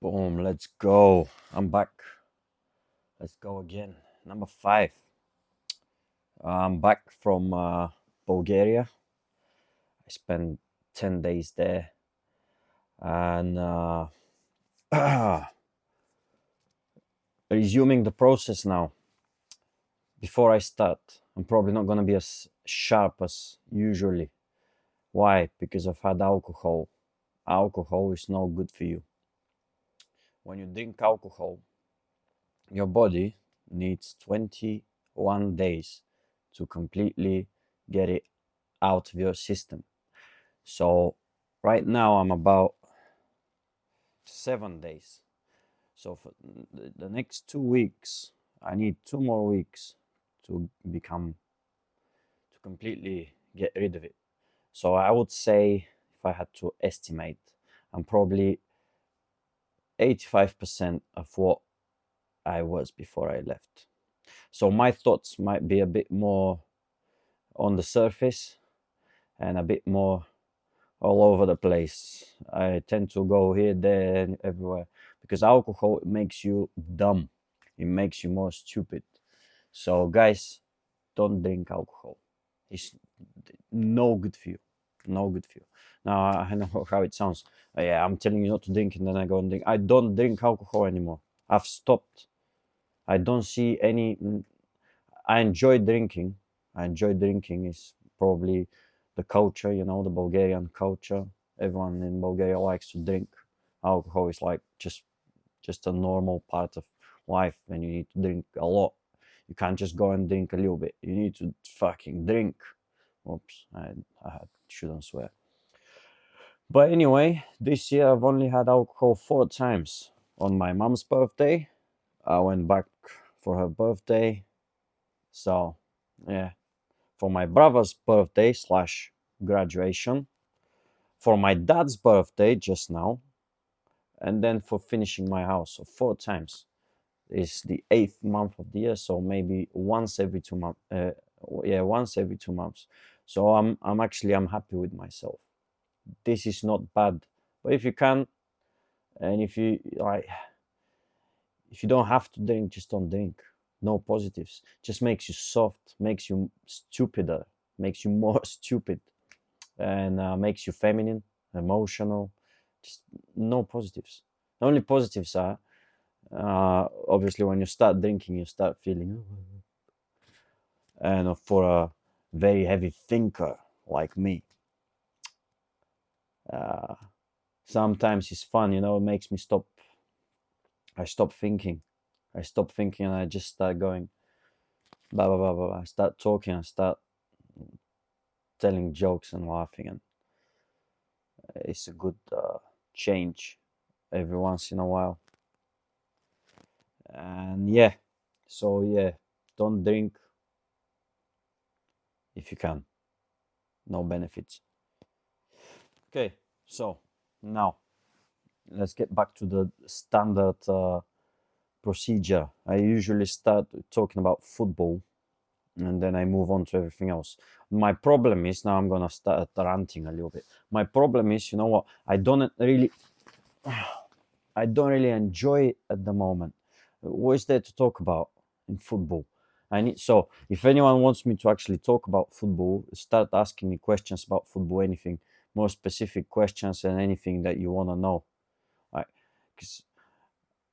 Boom, let's go. I'm back. Let's go again. Number 5. I'm back from Bulgaria. I spent 10 days there and resuming the process now. Before I start, I'm probably not going to be as sharp as usually. Why? Because I've had alcohol. Alcohol is no good for you. When you drink alcohol, your body needs 21 days to completely get it out of your system. So right now I'm about 7 days. So for the next 2 weeks, I need 2 more weeks to completely get rid of it. So I would say, if I had to estimate, I'm probably 85% of what I was before I left. So my thoughts might be a bit more on the surface and a bit more all over the place. I tend to go here, there, and everywhere because alcohol makes you dumb. It makes you more stupid. So, guys, don't drink alcohol. It's no good for you. No good for you. Now, I know how it sounds. Yeah, I'm telling you not to drink, and then I go and drink. I don't drink alcohol anymore. I've stopped. I don't see any. I enjoy drinking. I enjoy drinking. Is probably the culture, the Bulgarian culture. Everyone in Bulgaria likes to drink. Alcohol is like just a normal part of life, and you need to drink a lot. You can't just go and drink a little bit. You need to fucking drink. Oops, I shouldn't swear. But anyway, this year I've only had alcohol 4 times. On my mom's birthday, I went back for her birthday. So, yeah. For my brother's birthday slash graduation. For my dad's birthday just now. And then for finishing my house. So 4 times. It's the 8th month of the year, so maybe once every 2 months. Once every 2 months. So I'm happy with myself. This is not bad. But if you can, and if you don't have to drink, just don't drink. No positives. Just makes you soft, makes you stupider, makes you more stupid, and makes you feminine, emotional. Just no positives. The only positives are obviously when you start drinking, you start feeling. And for a very heavy thinker like me, uh, sometimes it's fun. It makes me stop. I stop thinking. And I just start going blah blah blah blah, blah. I start talking. I start telling jokes and laughing, and it's a good change every once in a while. And yeah, so yeah, don't drink if you can. No benefits. Okay, so now let's get back to the standard procedure. I usually start talking about football and then I move on to everything else. My problem is, now I'm gonna start ranting a little bit. My problem is, you know what? I don't really enjoy it at the moment. What is there to talk about in football? So if anyone wants me to actually talk about football, start asking me questions about football, anything more specific questions and anything that you want to know. Right? Because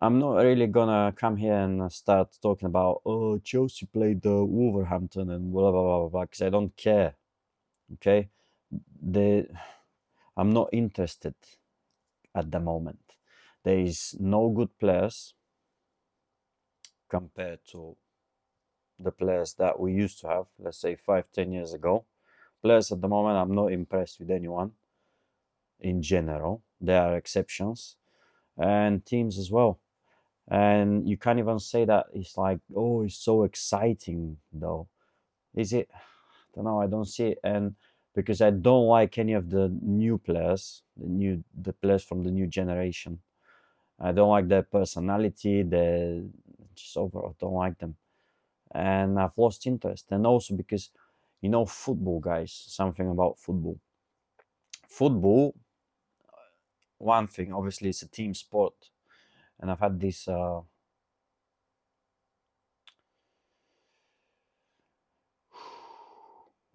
I'm not really gonna come here and start talking about, oh, Chelsea played Wolverhampton and blah blah blah blah, because I don't care. Okay, the I'm not interested at the moment. There is no good players compared to the players that we used to have, let's say 5-10 years ago. Players at the moment, I'm not impressed with anyone in general. There are exceptions, and teams as well. And you can't even say that it's like, oh, it's so exciting though. Is it? I don't know. I don't see it. And because I don't like any of the new players, the players from the new generation. I don't like their personality. They just overall don't like them, and I've lost interest. And also because, football, guys. Something about football. Football. One thing, obviously, it's a team sport. And I've had this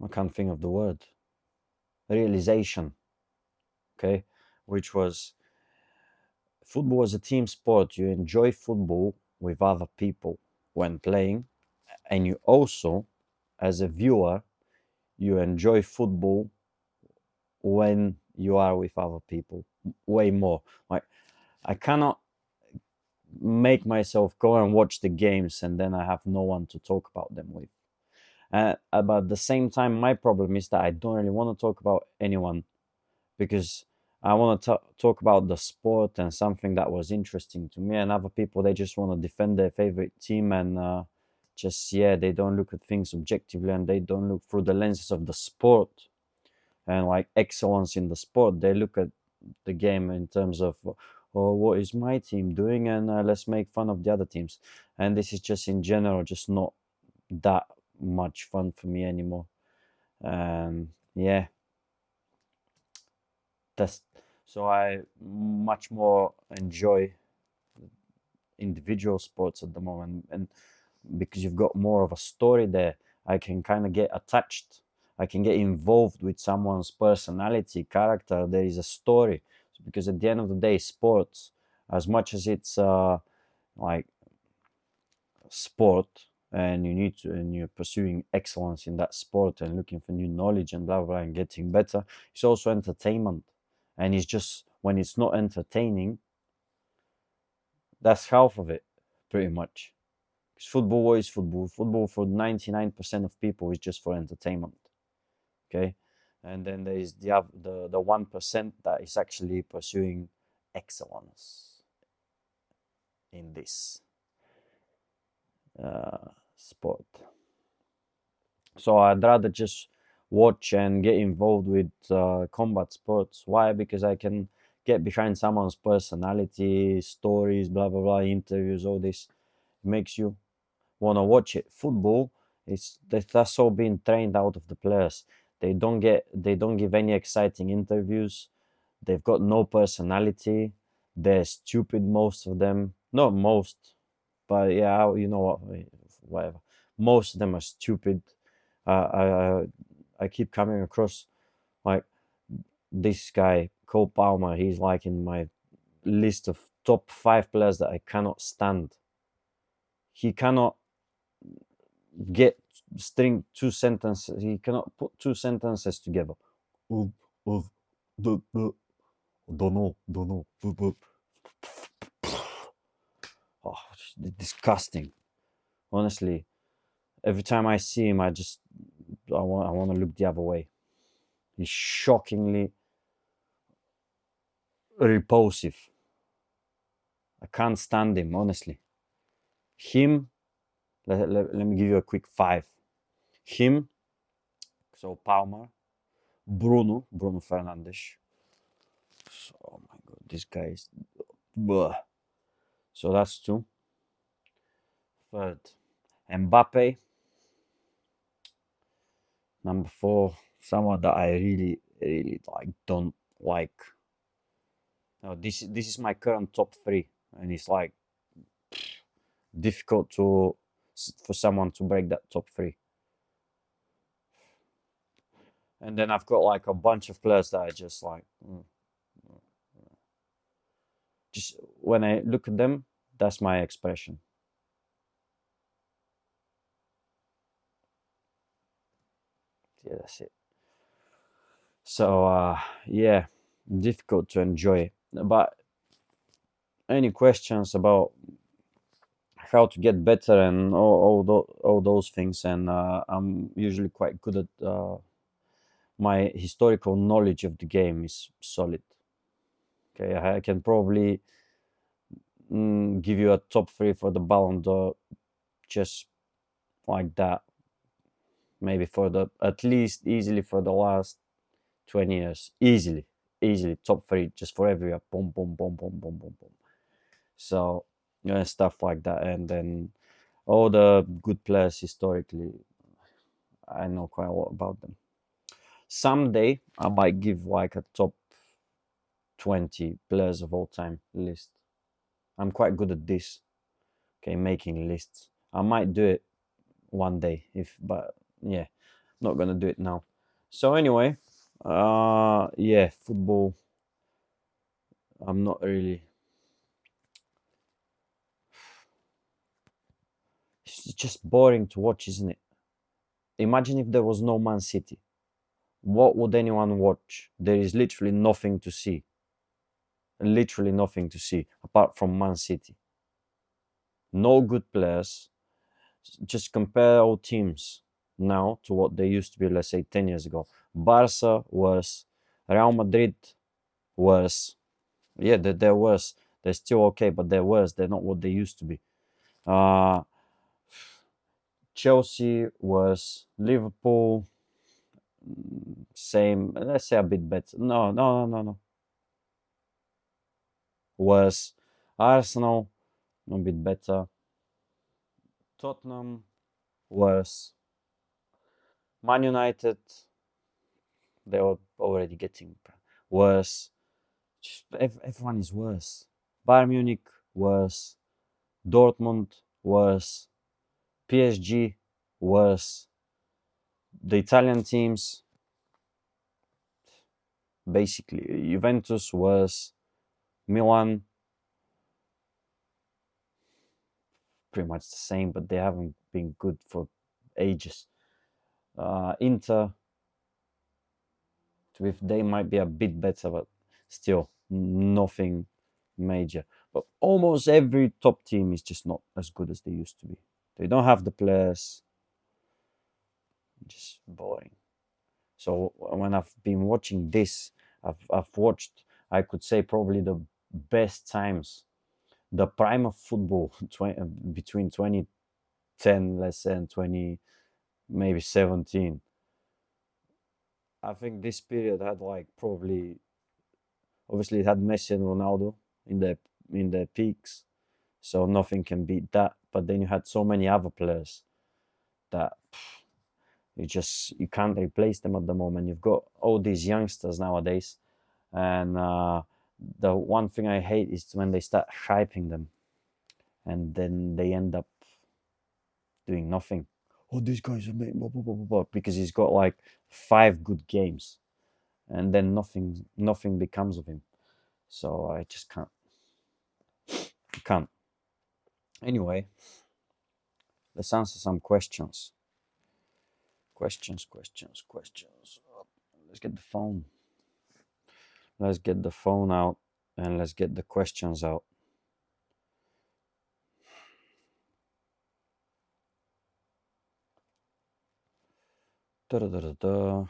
I can't think of the word, realization, okay, which was football was a team sport. You enjoy football with other people when playing, and you also, as a viewer, you enjoy football when you are with other people way more. Like, I cannot make myself go and watch the games and then I have no one to talk about them with. But at the same time, my problem is that I don't really want to talk about anyone, because I want to talk about the sport and something that was interesting to me. And other people, they just want to defend their favorite team, and just, yeah, they don't look at things objectively, and they don't look through the lenses of the sport and like excellence in the sport. They look at the game in terms of, oh, what is my team doing, and let's make fun of the other teams. And this is just in general just not that much fun for me anymore. And yeah, that's so I much more enjoy individual sports at the moment, and because you've got more of a story there, I can kind of get attached, I can get involved with someone's personality, character. There is a story, because at the end of the day, sports, as much as it's like sport, and you need to, and you're pursuing excellence in that sport and looking for new knowledge and blah blah, blah and getting better, it's also entertainment. And it's just, when it's not entertaining, that's half of it, pretty much. Because football is football. Football for 99% of people is just for entertainment. Okay, and then there is the 1% that is actually pursuing excellence in this sport. So I'd rather just watch and get involved with combat sports. Why? Because I can get behind someone's personality, stories, blah blah blah, interviews, all this. It makes you want to watch it. Football, that's all being trained out of the players. They don't give any exciting interviews. They've got no personality. They're stupid, most of them. Not most, but yeah, you know what? Whatever. Most of them are stupid. I keep coming across like this guy Cole Palmer. He's like in my list of top 5 players that I cannot stand. He cannot get string 2 sentences. He cannot put 2 sentences together. Don't know. Oh, disgusting. Honestly, every time I see him, I want to look the other way. He's shockingly repulsive. I can't stand him, honestly. Him, let me give you a quick 5. Him, so Palmer, Bruno Fernandes. So, oh my god, this guy is. Bleh. So that's 2. Third, Mbappe. Number 4, someone that I really like, don't like. Now this is my current top 3, and it's like difficult for someone to break that top 3. And then I've got like a bunch of players that I just like. Just when I look at them, that's my expression. Yeah, that's it. So yeah, difficult to enjoy. But any questions about how to get better and all those things? And I'm usually quite good at my historical knowledge of the game is solid. Okay, I can probably give you a top 3 for the Ballon d'Or, just like that. Maybe for the, at least easily for the last 20 years, easily top 3 just for every year. Boom, boom, boom, boom, boom, boom, boom. So stuff like that. And then all the good players historically, I know quite a lot about them. Someday I might give like a top 20 players of all time list. I'm quite good at this. Okay, making lists. I might do it one day, but yeah, not gonna do it now. So anyway, yeah, football. I'm not really. It's just boring to watch, isn't it? Imagine if there was no Man City. What would anyone watch? There is literally nothing to see. Literally nothing to see apart from Man City. No good players. Just compare all teams now to what they used to be, let's say 10 years ago. Barca worse. Real Madrid worse. Yeah, they're worse. They're still okay, but they're worse. They're not what they used to be. Uh, Chelsea worse. Liverpool, same. Let's say a bit better. No, no, no, no, no. Worse. Arsenal, a bit better. Tottenham, worse. Man United, they are already getting worse. Everyone is worse. Bayern Munich, worse. Dortmund, worse. PSG, worse. The Italian teams, basically. Juventus, worse. Milan, pretty much the same, but they haven't been good for ages. Inter, if they might be a bit better, but still nothing major. But almost every top team is just not as good as they used to be. They don't have the players. Just boring. So when I've been watching this, I've watched, I could say, probably the best times, the prime of football between 2010, let's say, and 20 maybe 17. I think this period had like probably, obviously it had Messi and Ronaldo in the peaks, so nothing can beat that. But then you had so many other players that you can't replace them at the moment. You've got all these youngsters nowadays, and the one thing I hate is when they start hyping them, and then they end up doing nothing. Oh, these guys are blah, blah, blah, blah, blah, because he's got like 5 good games, and then nothing becomes of him. So I just can't. Anyway, let's answer some questions. Questions. Let's get the phone. Let's get the phone out and let's get the questions out. Da-da-da-da-da.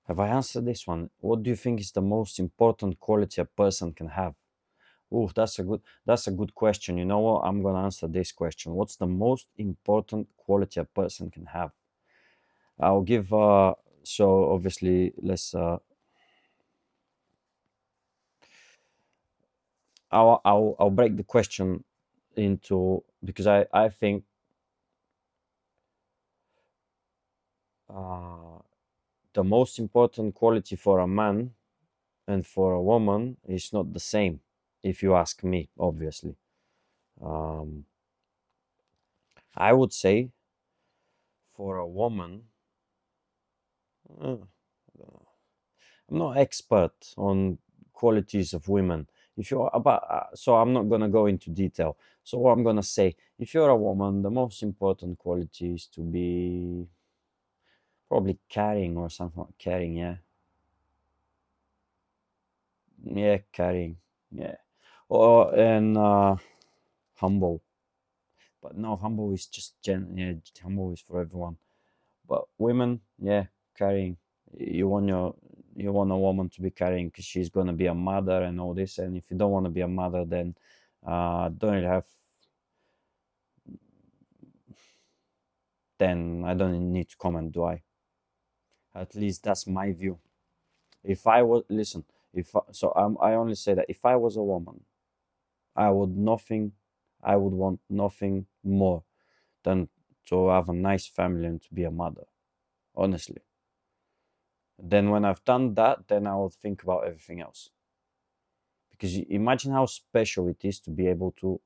Have I answered this one? What do you think is the most important quality a person can have? Oh, that's a good question. You know what? I'm gonna answer this question. What's the most important quality a person can have? I'll give so obviously let's I'll break the question into, because I think the most important quality for a man and for a woman is not the same, if you ask me, obviously. I would say for a woman, uh, I'm not expert on qualities of women. If you're about, so I'm not gonna go into detail. So what I'm gonna say, if you're a woman, the most important quality is to be probably caring or something like caring. Yeah, caring. Yeah, or and humble. But no, humble is just yeah, humble is for everyone. But women, yeah, caring. You want your you want a woman to be caring because she's gonna be a mother and all this. And if you don't want to be a mother, then don't really have. Then I don't need to comment, do I? At least that's my view. If I was listen, if so, I only say that if I was a woman, I would nothing, I would want nothing more than to have a nice family and to be a mother. Honestly, Then when I've done that, then I will think about everything else. Because imagine how special it is to be able to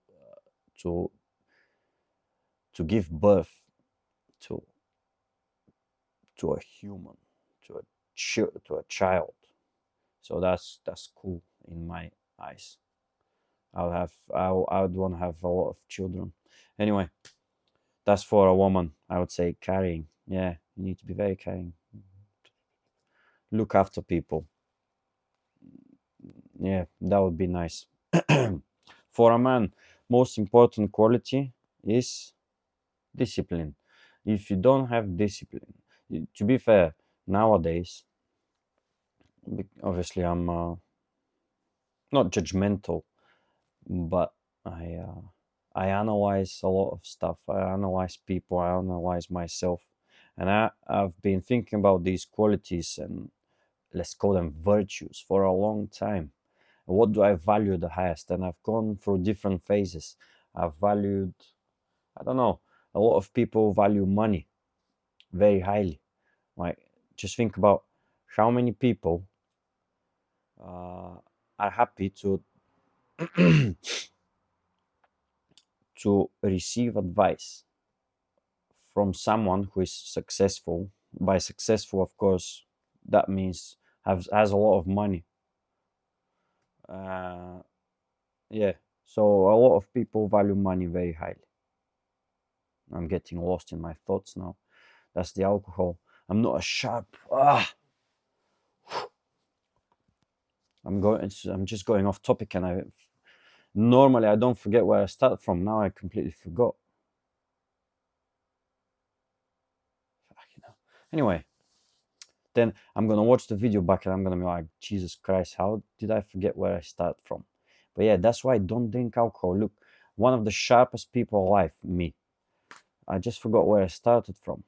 to give birth to to a human, to a to a child. So that's cool in my eyes. I would want to have a lot of children. Anyway, that's for a woman. I would say caring. Yeah, you need to be very caring. Look after people. Yeah, that would be nice. For a man, most important quality is discipline. If you don't have discipline, to be fair, nowadays, obviously I'm not judgmental, but I uh, I analyze a lot of stuff. I analyze people. I analyze myself, and I've been thinking about these qualities and let's call them virtues for a long time. What do I value the highest? And I've gone through different phases. I've valued, I don't know, a lot of people value money very highly. Like, just think about how many people are happy to receive advice from someone who is successful. By successful, of course, that means has a lot of money. Uh, yeah, so a lot of people value money very highly. I'm getting lost in my thoughts now. That's the alcohol. I'm not a sharp. I'm just going off topic, and I normally I don't forget where I started from. Now I completely forgot. Anyway, then I'm gonna watch the video back, and I'm gonna be like, Jesus Christ, how did I forget where I started from? But yeah, that's why I don't drink alcohol. Look, one of the sharpest people alive, me. I just forgot where I started from.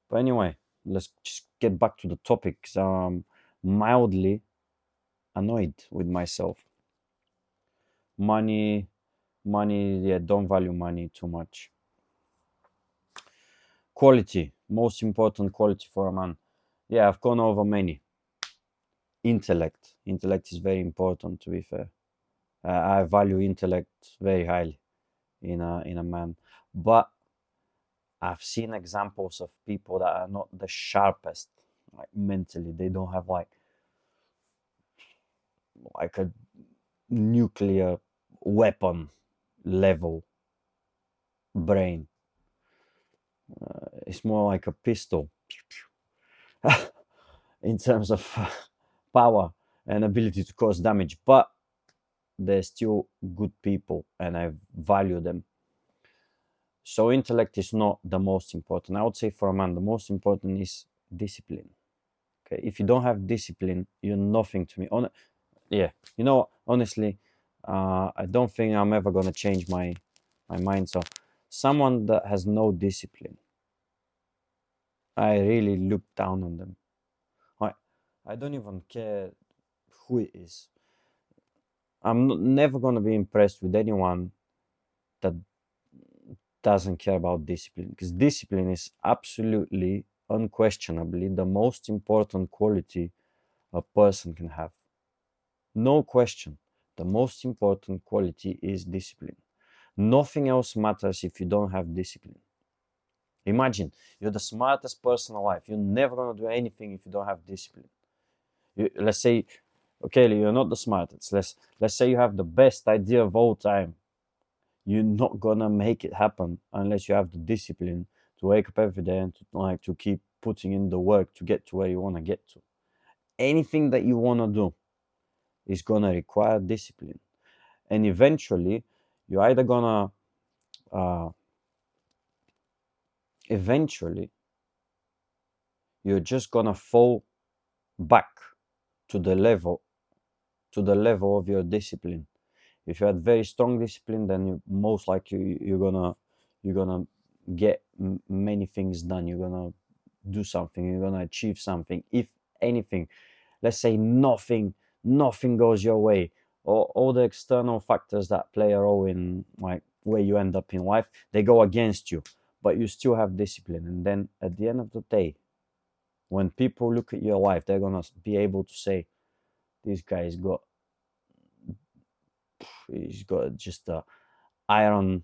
But anyway, let's just get back to the topic. 'Cause I'm mildly annoyed with myself. Money, yeah, don't value money too much. Quality, most important quality for a man. Yeah, I've gone over many. Intellect is very important, to be fair. I value intellect very highly in a man, but I've seen examples of people that are not the sharpest, like mentally. They don't have like a nuclear weapon level brain. It's more like a pistol in terms of power and ability to cause damage, but they're still good people and I value them. So intellect is not the most important. I would say for a man, the most important is discipline. Okay, if you don't have discipline, you're nothing to me. Yeah, honestly, I don't think I'm ever gonna change my mind. So, someone that has no discipline, I really look down on them. I I don't even care who it is. Never gonna be impressed with anyone that doesn't care about discipline, because discipline is absolutely, unquestionably the most important quality a person can have. No question. The most important quality is discipline. Nothing else matters if you don't have discipline. Imagine you're the smartest person alive. You're never gonna do anything if you don't have discipline. Let's say, okay, you're not the smartest. Let's say you have the best idea of all time. You're not gonna make it happen unless you have the discipline to wake up every day and to keep putting in the work to get to where you wanna get to. Anything that you wanna do is gonna require discipline, and eventually, you're either gonna uh, eventually you're just gonna fall back to the level of your discipline. If you had very strong discipline, then you most likely you're gonna get many things done. You're gonna do something. You're gonna achieve something. If anything, let's say nothing goes your way, or all the external factors that play a role in like where you end up in life, they go against you, but you still have discipline, and then at the end of the day, When people look at your life, they're gonna be able to say, this guy's got he's got just a iron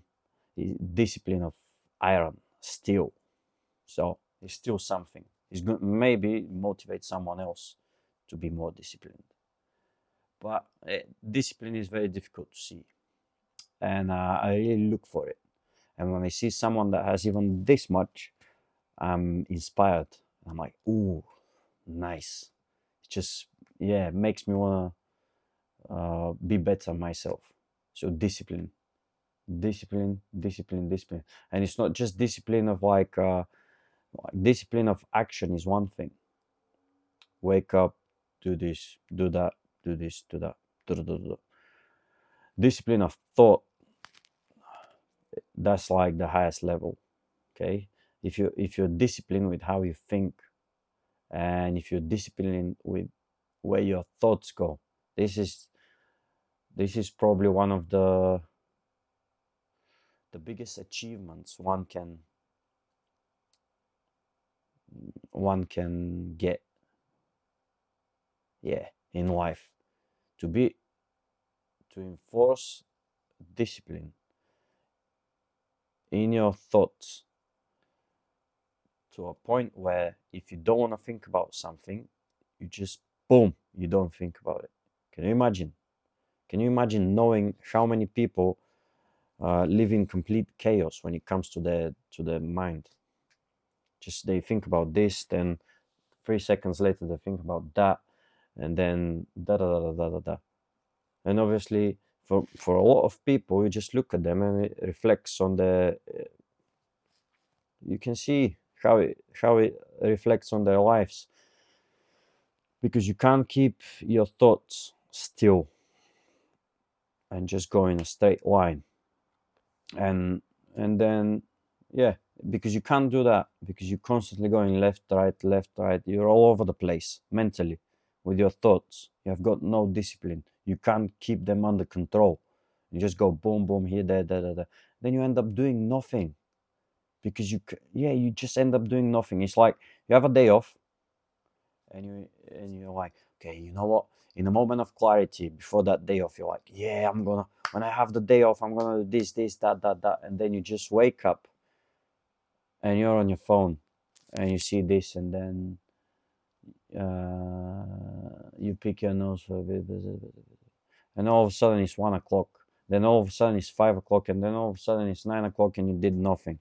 discipline of iron steel. So it's still something. It's going to maybe motivate someone else to be more disciplined. But discipline is very difficult to see, and I really look for it. And when I see someone that has even this much, I'm inspired. I'm like, ooh, nice. It just makes me wanna be better myself. So discipline, discipline, and it's not just discipline of like discipline of action is one thing. Wake up, do this, do that, do this, do that. Discipline of thought, that's like the highest level. Okay, if you're disciplined with how you think, and if you're disciplined with where your thoughts go, this is probably one of the biggest achievements one can get, in life, to enforce discipline in your thoughts to a point where if you don't want to think about something, you just boom, you don't think about it. Can you imagine? Can you imagine knowing how many people live in complete chaos when it comes to their mind? Just they think about this, then 3 seconds later they think about that, and then da da da da da da. And obviously, for a lot of people, you just look at them and it reflects on the. You can see how it reflects on their lives, because you can't keep your thoughts still and just go in a straight line, and then because you can't do that, because you're constantly going left right, you're all over the place mentally with your thoughts. You have got no discipline, you can't keep them under control. You just go boom boom here, there. Then you end up doing nothing, because you just end up doing nothing. It's like you have a day off, and you're like, okay, you know what, in a moment of clarity before that day off, you're like, I'm gonna, when I have the day off, I'm gonna do this that, and then you just wake up and you're on your phone and you see this, and then you pick your nose for a bit, and all of a sudden it's 1 o'clock, then all of a sudden it's 5 o'clock, and then all of a sudden it's 9 o'clock, and you did nothing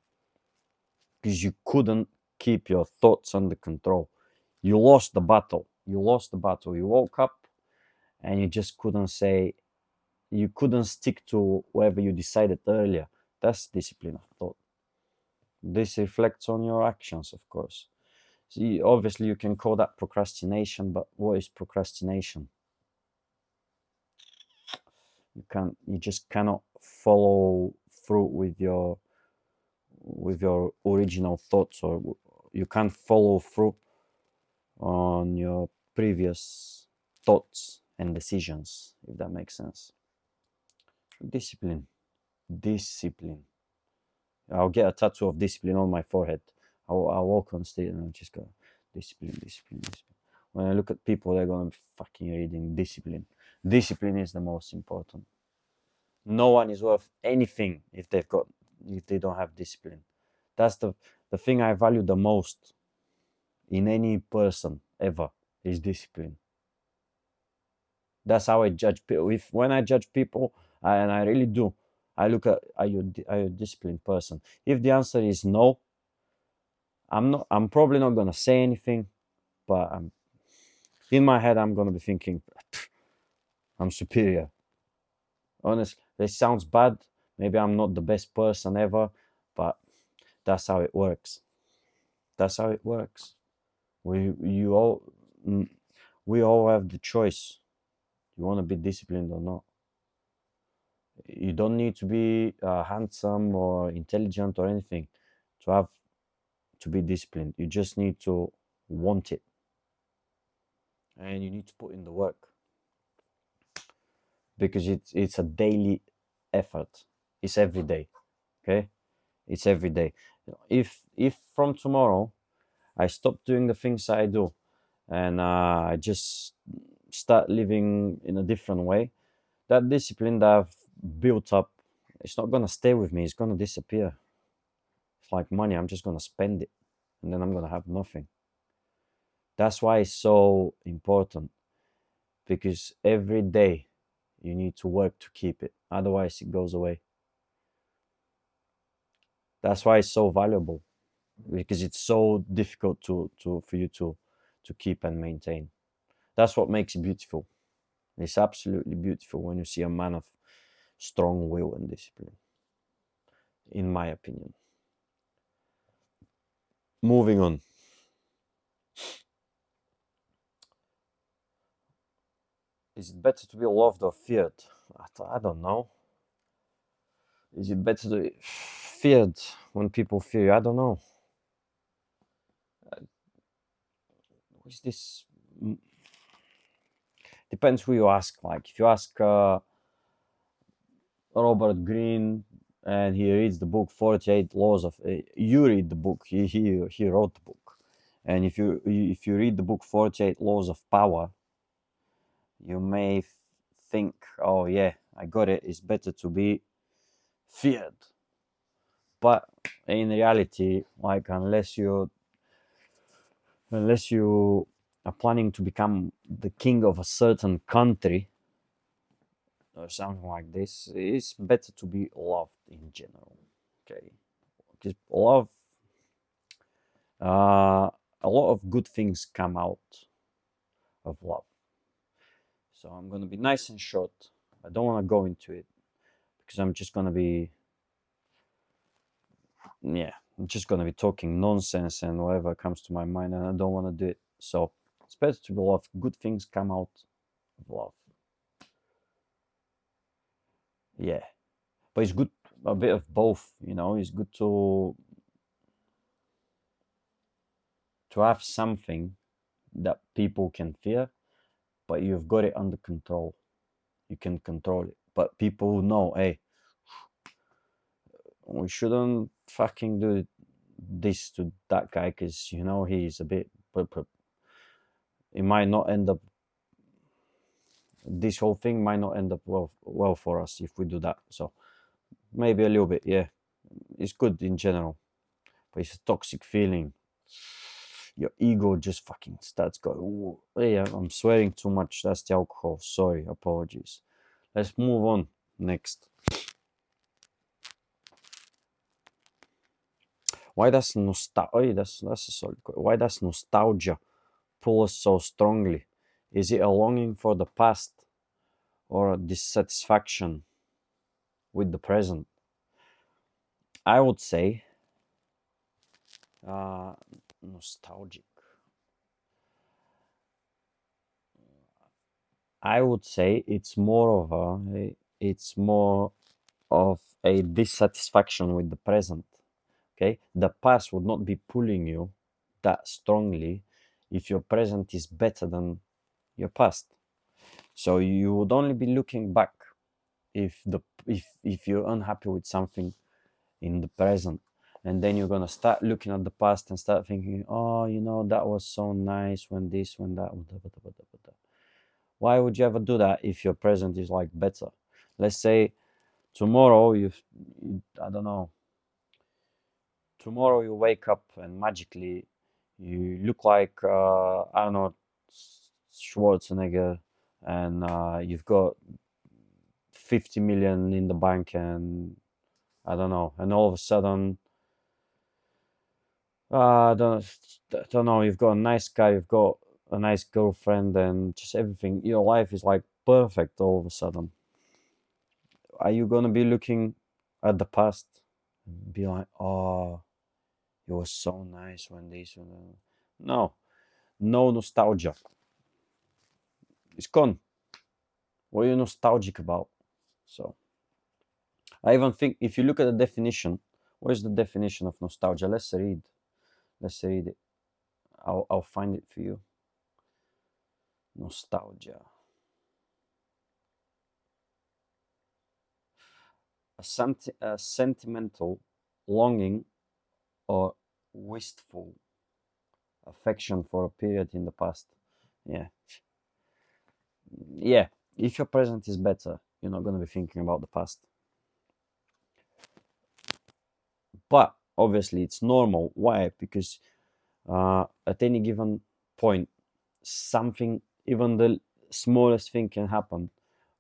because you couldn't keep your thoughts under control. You lost the battle. You woke up and you just couldn't stick to whatever you decided earlier. That's discipline of thought. This reflects on your actions, of course. See, obviously you can call that procrastination, but what is procrastination? You just cannot follow through with your original thoughts, or you can't follow through on your previous thoughts and decisions, if that makes sense. Discipline. I'll get a tattoo of discipline on my forehead. I'll walk on stage and I'll just go, discipline. When I look at people, they're gonna be fucking reading discipline. Discipline is the most important. No one is worth anything if they don't have discipline. That's the thing I value the most in any person ever, is discipline. That's how I judge people. When I judge people, and I really do, I look at, are you a disciplined person? If the answer is no, I'm probably not gonna say anything, but in my head I'm gonna be thinking, I'm superior. Honestly, this sounds bad. Maybe I'm not the best person ever, but that's how it works. That's how it works. We all have the choice. You want to be disciplined or not. You don't need to be handsome or intelligent or anything to be disciplined. You just need to want it, and you need to put in the work, because it's a daily effort. It's every day. Okay, it's every day. If from tomorrow I stopped doing the things I do, and I just start living in a different way. That discipline that I've built up, it's not gonna stay with me. It's gonna disappear. It's like money. I'm just gonna spend it, and then I'm gonna have nothing. That's why it's so important, because every day you need to work to keep it. Otherwise, it goes away. That's why it's so valuable, because it's so difficult to for you to keep and maintain. That's what makes it beautiful. It's absolutely beautiful when you see a man of strong will and discipline, in my opinion. Moving on. Is it better to be loved or feared? I don't know. Is it better to be feared when people fear you? I don't know. What's this? Depends who you ask. Like, if you ask Robert Greene and he reads the book 48 Laws of... you read the book. He wrote the book. And if you read the book 48 Laws of Power, you may think, oh yeah, I got it. It's better to be feared. But in reality, like, unless you are planning to become the king of a certain country or something like this, it's better to be loved in general. Okay, because love, a lot of good things come out of love. So I'm gonna be nice and short. I don't want to go into it because I'm just gonna be, yeah, I'm just gonna be talking nonsense and whatever comes to my mind, and I don't want to do it. So it's better to be loved. Good things come out of love. Yeah, but it's good, a bit of both. It's good to have something that people can fear, but you've got it under control. You can control it, but people know, hey, we shouldn't fucking do this to that guy because he's a bit, it might not end up, this whole thing might not end up well for us if we do that. So maybe a little bit, yeah, it's good in general, but it's a toxic feeling. Your ego just fucking starts going, "Ooh, hey, I'm swearing too much. That's the alcohol. Sorry, apologies." Let's move on next. Why does nostalgia? That's a solid question. Why does nostalgia pull us so strongly? Is it a longing for the past or a dissatisfaction with the present? I would say uh, nostalgic. I would say it's more of a dissatisfaction with the present. Okay, the past would not be pulling you that strongly if your present is better than your past. So you would only be looking back if you're unhappy with something in the present, and then you're gonna start looking at the past and start thinking, oh, that was so nice when this, when that. Why would you ever do that if your present is like better? Let's say tomorrow I don't know, tomorrow you wake up and magically you look like Arnold Schwarzenegger, and you've got 50 million in the bank, and I don't know, and all of a sudden, I don't know, you've got a nice guy, you've got a nice girlfriend, and just everything, your life is like perfect all of a sudden. Are you gonna be looking at the past and be like, oh, it was so nice when this, when that? No, no nostalgia. It's gone. What are you nostalgic about? So I even think if you look at the definition, what is the definition of nostalgia? Let's read. Let's read it. I'll find it for you. Nostalgia. A sentimental longing or wistful affection for a period in the past. Yeah, yeah. If your present is better, you're not gonna be thinking about the past. But obviously, it's normal. Why? Because at any given point, something, even the smallest thing, can happen,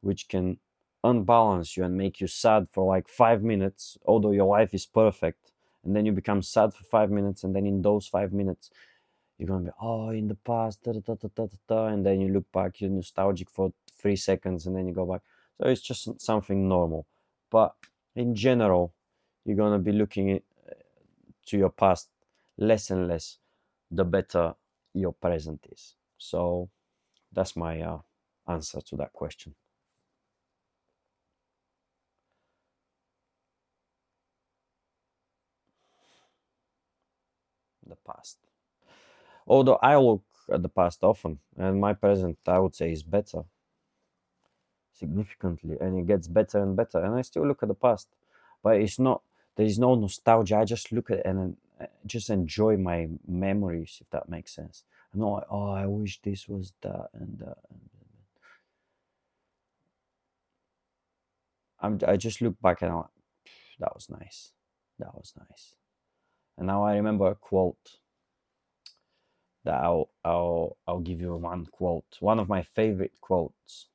which can unbalance you and make you sad for like 5 minutes, although your life is perfect. And then you become sad for 5 minutes, and then in those 5 minutes, you're gonna be, oh, in the past, da, da, da, da, da, da, da, and then you look back, you're nostalgic for 3 seconds, and then you go back. So it's just something normal. But in general, you're gonna be looking to your past less and less, the better your present is. So that's my answer to that question. The past. Although I look at the past often, and my present, I would say, is better significantly, and it gets better and better. And I still look at the past, but it's not. There is no nostalgia. I just look at it and just enjoy my memories, if that makes sense. I'm not like, oh, I wish this was that and that. I just look back and I'm like, that was nice. That was nice. And now I remember a quote that I'll give you one quote. One of my favorite quotes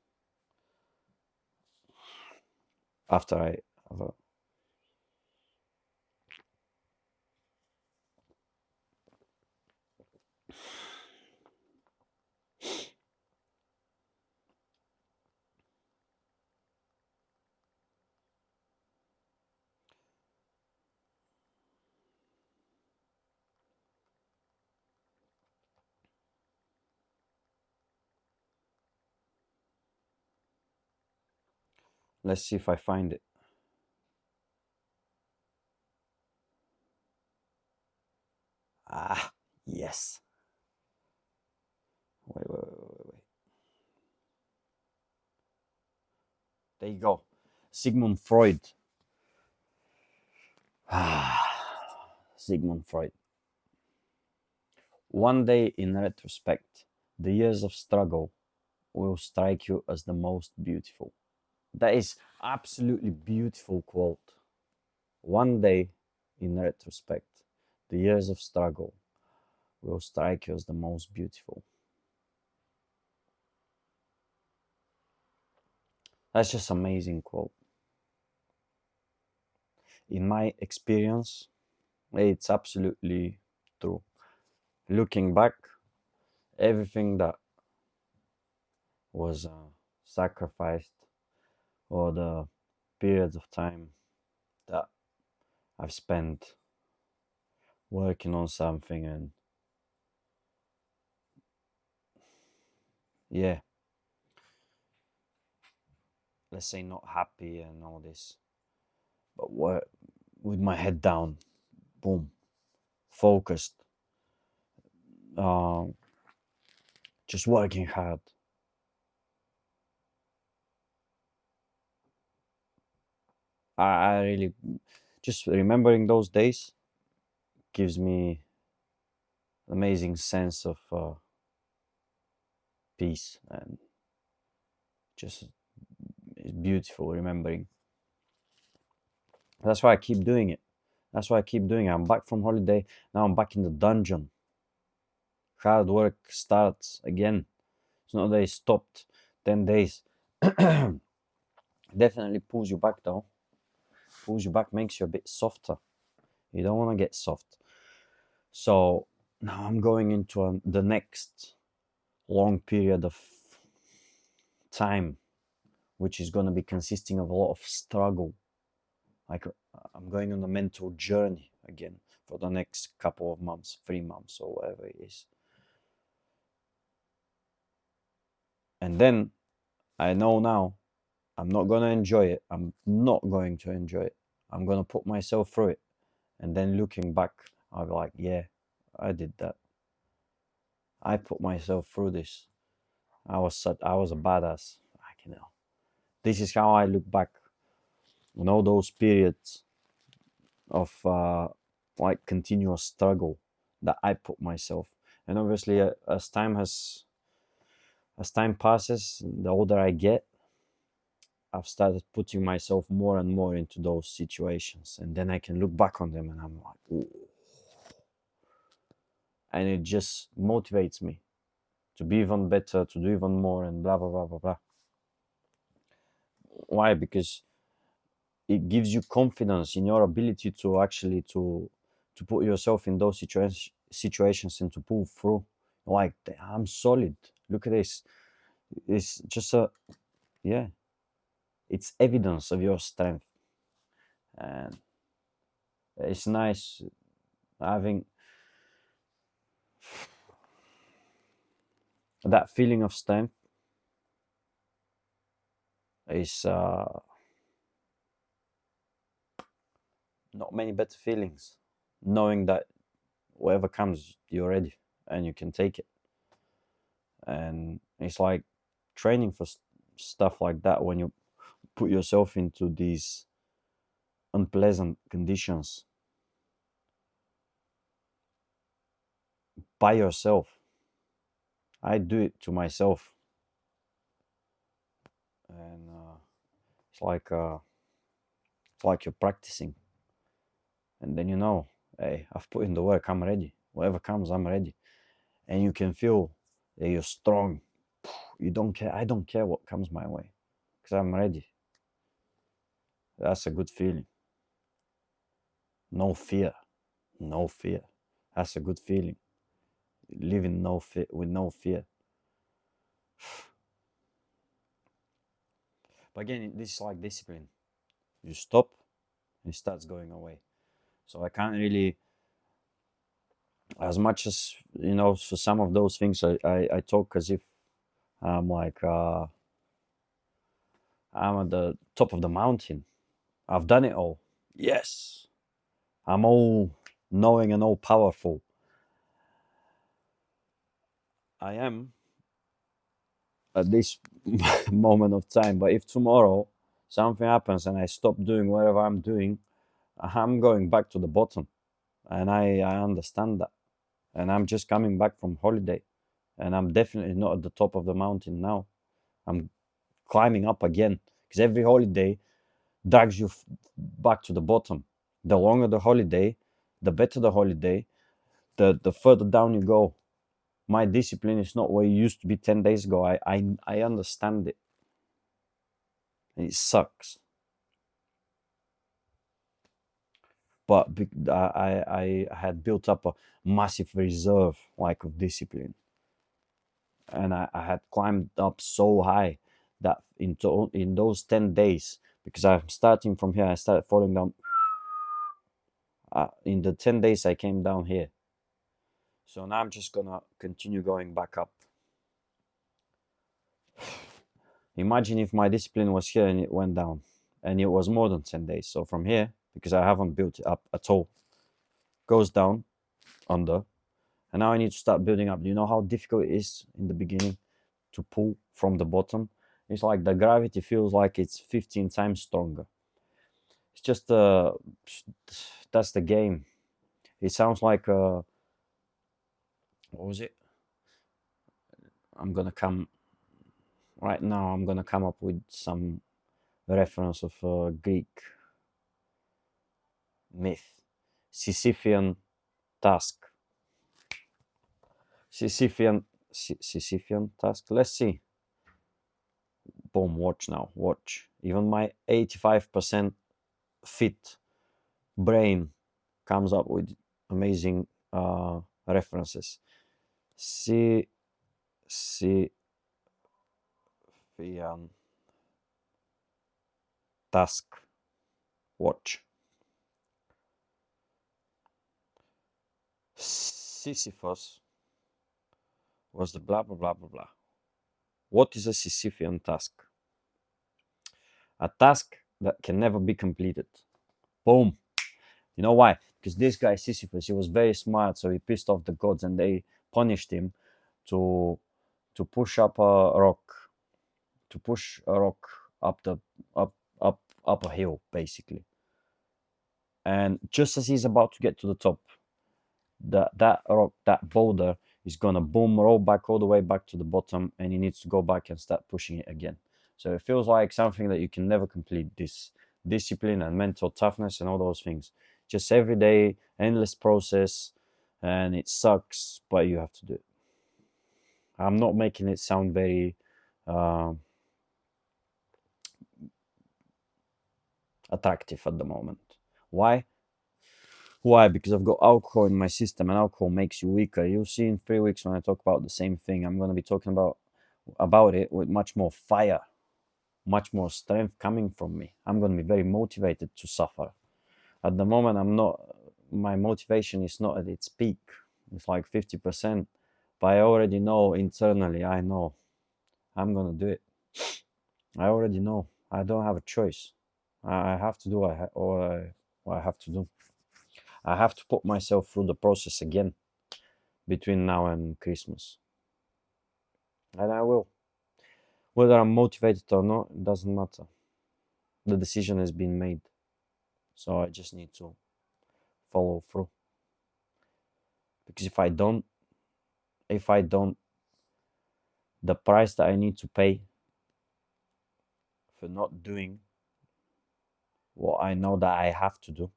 after I have a, let's see if I find it. Ah, yes. Wait. There you go. Sigmund Freud. Ah, Sigmund Freud. One day, in retrospect, the years of struggle will strike you as the most beautiful. That is absolutely beautiful quote. One day, in retrospect, the years of struggle will strike you as the most beautiful. That's just amazing quote. In my experience, it's absolutely true. Looking back, everything that was sacrificed, or the periods of time that I've spent working on something, and yeah, let's say not happy and all this, but with my head down, boom, focused, um, just working hard. I really, just remembering those days gives me an amazing sense of peace, and just it's beautiful remembering. That's why I keep doing it. That's why I keep doing it. I'm back from holiday. Now I'm back in the dungeon. Hard work starts again. It's not that it stopped 10 days. Definitely pulls you back though. Pulls you back, makes you a bit softer. You don't want to get soft. So now I'm going into the next long period of time, which is going to be consisting of a lot of struggle. Like I'm going on a mental journey again for the next couple of months, 3 months, or whatever it is. And then I know now I'm not going to enjoy it. I'm not going to enjoy it. I'm going to put myself through it. And then looking back, I'll be like, yeah, I did that. I put myself through this. I was a badass. This is how I look back on all those periods of like continuous struggle that I put myself. And obviously, as time passes, the older I get, I've started putting myself more and more into those situations, and then I can look back on them and I'm like, ooh. And it just motivates me to be even better, to do even more, and blah blah blah blah blah. Why? Because it gives you confidence in your ability to actually to put yourself in those situations and to pull through. Like, I'm solid. Look at this. It's just a, yeah, it's evidence of your strength, and it's nice having that feeling of strength. Is not many better feelings, knowing that whatever comes, you're ready and you can take it. And it's like training for stuff like that. When you put yourself into these unpleasant conditions by yourself, I do it to myself, and it's like uh, it's like you're practicing, and then hey, I've put in the work. I'm ready. Whatever comes, I'm ready, and you can feel that you're strong. You don't care. I don't care what comes my way, because I'm ready. That's a good feeling. No fear. No fear. That's a good feeling. Living no fear, with no fear. But again, this is like discipline. You stop, and it starts going away. So I can't really, as much as for some of those things, I talk as if I'm like I'm at the top of the mountain. I've done it all. Yes, I'm all knowing and all powerful. I am at this moment of time. But if tomorrow something happens and I stop doing whatever I'm doing, I'm going back to the bottom. And I understand that. And I'm just coming back from holiday. And I'm definitely not at the top of the mountain now. I'm climbing up again. Because every holiday drags you back to the bottom. The longer the holiday, the better the holiday, the further down you go. My discipline is not where it used to be 10 days ago. I understand it. It sucks. But I had built up a massive reserve like of discipline, and I had climbed up so high that in those 10 days, because I'm starting from here, I started falling down. In the 10 days I came down here, so now I'm just gonna continue going back up. Imagine if my discipline was here and it went down, and it was more than 10 days. So from here, because I haven't built it up at all, goes down under, and now I need to start building up. Do you know how difficult it is in the beginning to pull from the bottom? It's like the gravity feels like it's 15 times stronger. It's just that's the game. It sounds like what was it? I'm gonna come right now. I'm gonna come up with some reference of Greek myth, Sisyphean task. Sisyphean task. Let's see. Boom, watch now. Watch. Even my 85% fit brain comes up with amazing references. Sisyphean task. Watch. Sisyphus was the blah blah blah blah blah. What is a Sisyphean task? A task that can never be completed. Boom. You know why? Because this guy Sisyphus, he was very smart, so he pissed off the gods, and they punished him to push up a rock, to push a rock up the up up a hill, basically. And just as he's about to get to the top, that rock, that boulder, it's gonna boom, roll back all the way back to the bottom, and he needs to go back and start pushing it again. So it feels like something that you can never complete, this discipline and mental toughness and all those things. Just every day, endless process, and it sucks, but you have to do it. I'm not making it sound very uh, attractive at the moment. Why? Why? Because I've got alcohol in my system, and alcohol makes you weaker. You'll see in 3 weeks when I talk about the same thing. I'm going to be talking about it with much more fire, much more strength coming from me. I'm going to be very motivated to suffer. At the moment, I'm not. My motivation is not at its peak. It's like 50%, but I already know internally. I know I'm going to do it. I already know. I don't have a choice. I have to do what I have to do. I have to put myself through the process again between now and Christmas. And I will. Whether I'm motivated or not, it doesn't matter. The decision has been made. So I just need to follow through. Because if I don't, the price that I need to pay for not doing what I know that I have to do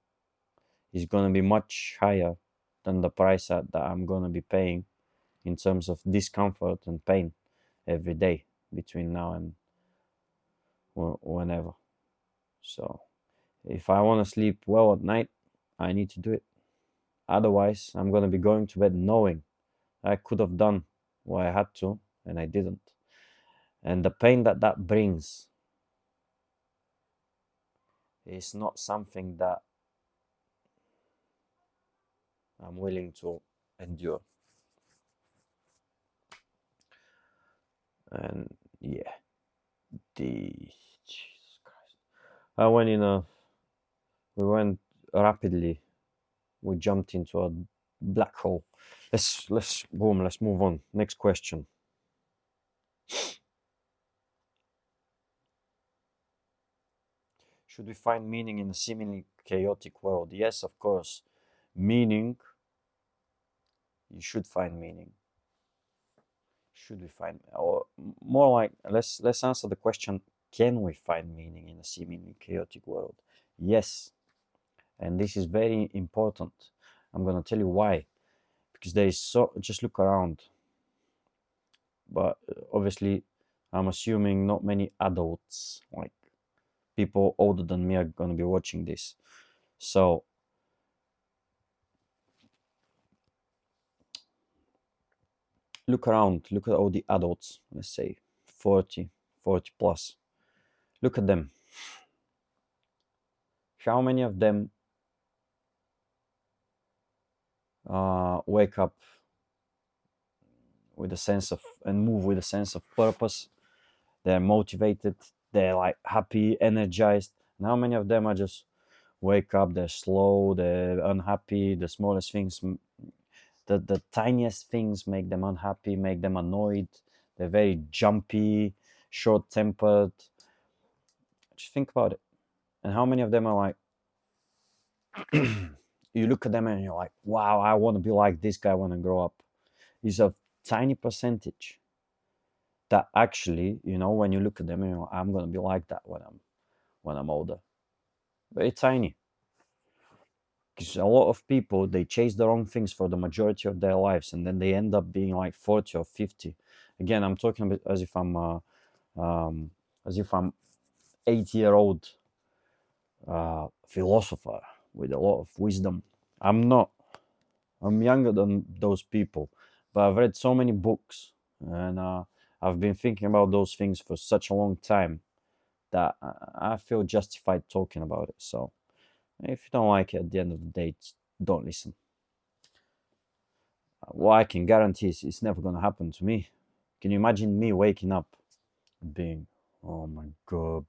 is going to be much higher than the price that I'm going to be paying in terms of discomfort and pain every day between now and whenever. So if I want to sleep well at night, I need to do it. Otherwise, I'm going to be going to bed knowing I could have done what I had to and I didn't. And the pain that that brings is not something that I'm willing to endure. And yeah, Jesus Christ. We went rapidly. We jumped into a black hole. Let's move on. Next question. Should we find meaning in a seemingly chaotic world? Yes, of course. Meaning, you should find meaning. Should we find, or more like, let's answer the question: can we find meaning in a seemingly chaotic world? Yes, and this is very important. I'm gonna tell you why. Because there is just look around. But obviously, I'm assuming not many adults, like people older than me, are gonna be watching this. So look around, look at all the adults, let's say 40 plus. Look at them. How many of them wake up with a sense of and move with a sense of purpose? They're motivated, they're like happy, energized. And how many of them are just wake up, they're slow, they're unhappy, the smallest things, the tiniest things make them unhappy, make them annoyed, they're very jumpy, short-tempered. Just think about it. And how many of them are like, you look at them and you're like, wow, I want to be like this guy when I grow up. It's a tiny percentage that actually, when you look at them and you're like, I'm going to be like that when I'm older. Very tiny. Because a lot of people, they chase the wrong things for the majority of their lives, and then they end up being like 40 or 50. Again, I'm talking about as if I'm 80-year-old philosopher with a lot of wisdom. I'm not. I'm younger than those people, but I've read so many books, and I've been thinking about those things for such a long time that I feel justified talking about it. So if you don't like it at the end of the day, don't listen. What I can guarantee is it's never going to happen to me. Can you imagine me waking up being, oh my God,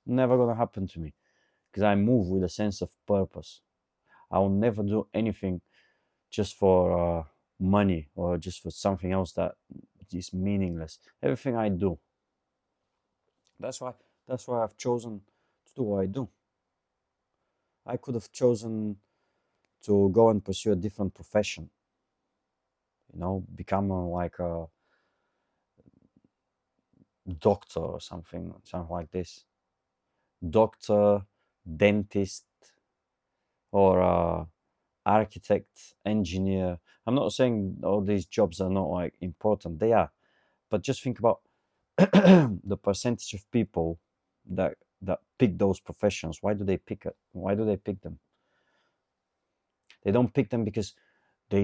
never going to happen to me, because I move with a sense of purpose. I will never do anything just for money or just for something else that is meaningless. Everything I do. That's why I've chosen to do what I do. I could have chosen to go and pursue a different profession. become like a doctor or something like this. Doctor, dentist, or architect, engineer. I'm not saying all these jobs are not like important. They are, but just think about the percentage of people that pick those professions. Why do they pick it? Why do they pick them? They don't pick them because they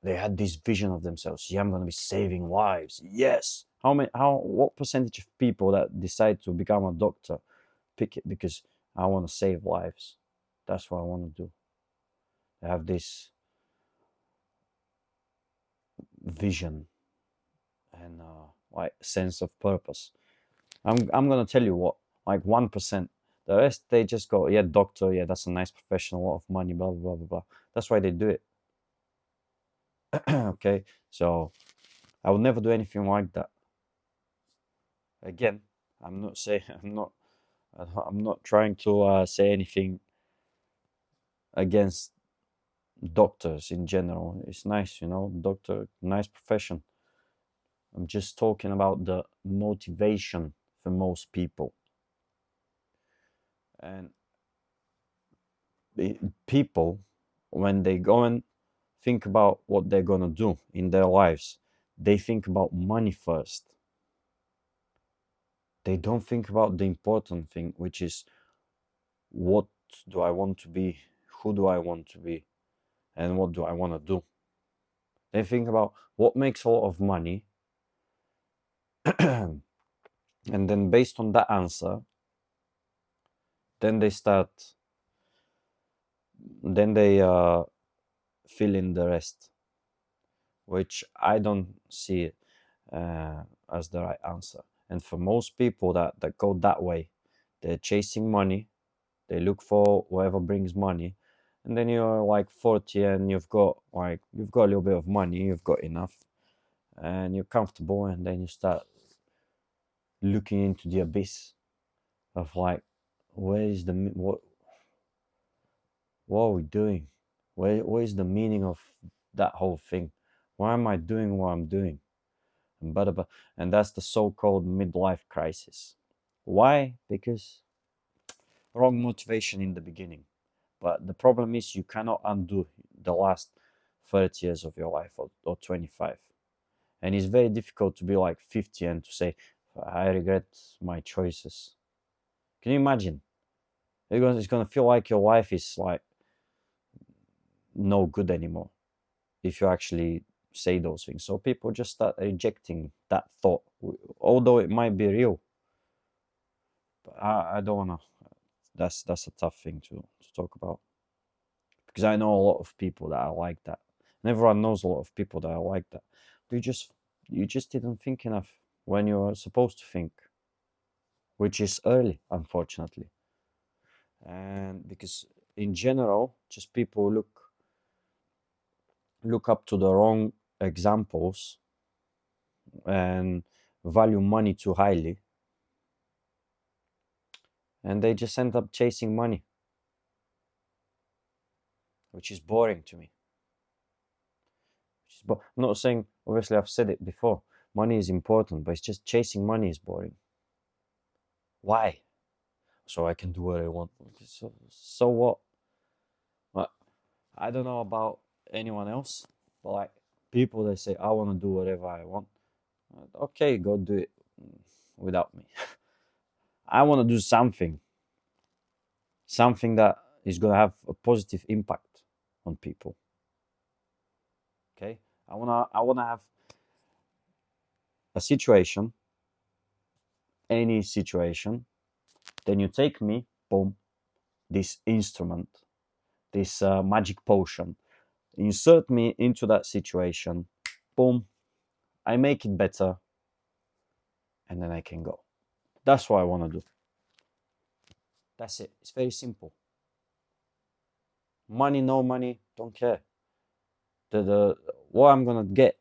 had this vision of themselves. Yeah, I'm gonna be saving lives. Yes. What percentage of people that decide to become a doctor pick it because I want to save lives? That's what I want to do. I have this vision and like sense of purpose. I'm gonna tell you what, like 1%. The rest they just go, yeah, doctor, yeah, that's a nice profession, a lot of money, blah blah blah blah blah. That's why they do it. Okay, so I would never do anything like that. Again, I'm not saying I'm not trying to say anything against doctors in general. It's nice, doctor, nice profession. I'm just talking about the motivation for most people. And people, when they go and think about what they're gonna do in their lives, they think about money first. They don't think about the important thing, which is what do I want to be, who do I want to be, and what do I want to do. They think about what makes a lot of money, and then based on that answer, then they start, then they fill in the rest, which I don't see as the right answer. And for most people that go that way, they're chasing money. They look for whoever brings money, and then you're like 40 and you've got a little bit of money, you've got enough, and you're comfortable, and then you start looking into the abyss of like, where is the what are we doing? What is the meaning of that whole thing? Why am I doing what I'm doing? And that's the so-called midlife crisis. Why? Because wrong motivation in the beginning. But the problem is you cannot undo the last 30 years of your life, or 25. And it's very difficult to be like 50 and to say, I regret my choices. Can you imagine? It's going to feel like your life is like no good anymore if you actually say those things. So people just start rejecting that thought, although it might be real. But I don't want to. That's a tough thing to talk about, because I know a lot of people that are like that, and everyone knows a lot of people that are like that. But you just didn't think enough when you were supposed to think, which is early, unfortunately. And because in general, just people look up to the wrong examples and value money too highly, and they just end up chasing money, which is boring to me. I'm not saying, obviously, I've said it before, money is important, but it's just chasing money is boring. Why? So I can do what I want. So what? Well, I don't know about anyone else, but like people that say, I want to do whatever I want. Okay, go do it without me. I want to do something that is going to have a positive impact on people. Okay, I wanna have a situation, any situation. Then you take me, boom, this instrument, this magic potion, insert me into that situation, boom, I make it better, and then I can go. That's what I want to do. That's it. It's very simple. Money, no money, don't care. The what I'm gonna get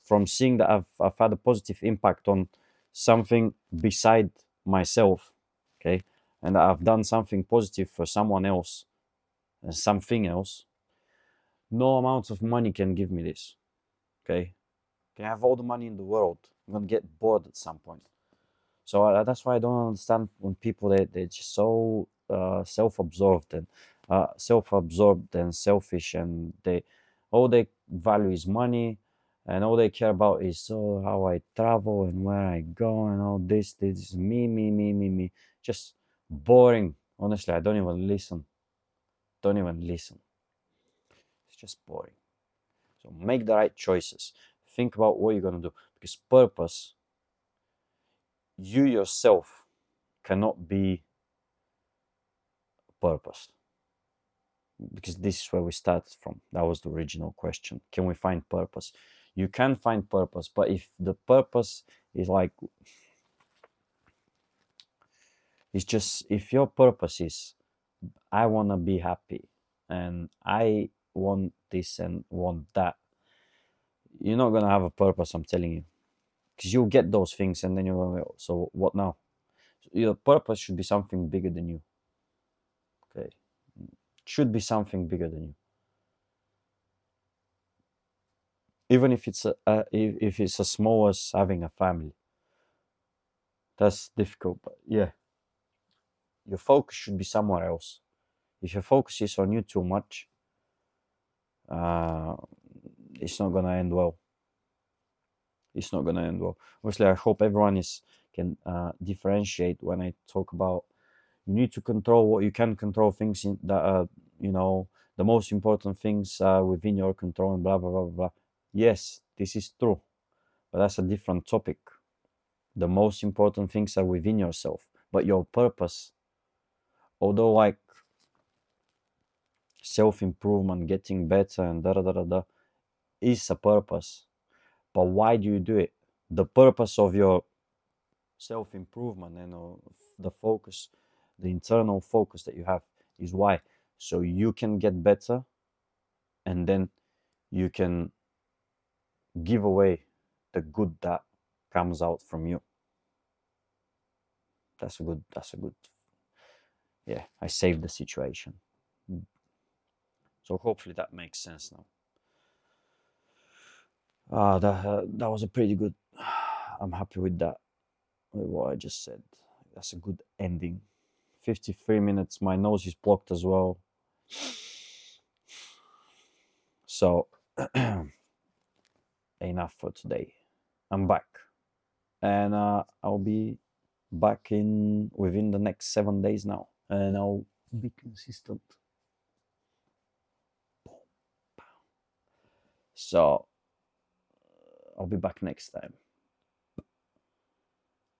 from seeing that I've had a positive impact on something beside myself, okay, and that I've done something positive for someone else and something else. No amount of money can give me this. Okay, can have all the money in the world. I'm gonna get bored at some point. So that's why I don't understand when people they're just so self-absorbed and selfish, and they all they value is money, and all they care about is how I travel and where I go and all this. This is me. Just boring. Honestly, I don't even listen. Don't even listen. It's just boring. So make the right choices. Think about what you're gonna do, because purpose, you yourself cannot be purpose, because this is where we started from. That was the original question. Can we find purpose? You can find purpose, but if the purpose is like, it's just, if your purpose is, I want to be happy and I want this and want that, you're not going to have a purpose, I'm telling you, because you'll get those things and then you're going to, so what now? Your purpose should be something bigger than you. Okay, should be something bigger than you, even if it's if it's as small as having a family. That's difficult, but yeah, your focus should be somewhere else. If your focus is on you too much, uh, it's not gonna end well. It's not gonna end well. Obviously, I hope everyone is can differentiate when I talk about, you need to control what you can control, things in, that you know, the most important things are within your control and blah blah blah blah. Yes, this is true, but that's a different topic. The most important things are within yourself, but your purpose, although like self-improvement, getting better and da da da da da, is a purpose. But why do you do it? The purpose of your self-improvement and the focus, the internal focus that you have, is why? So you can get better, and then you can give away the good that comes out from you. That's a good, yeah, I saved the situation. So hopefully that makes sense now. That was a pretty good, I'm happy with that, with what I just said. That's a good ending. 53 minutes. My nose is blocked as well. So enough for today. I'm back, and I'll be back in within the next 7 days now, and I'll be consistent. So I'll be back next time.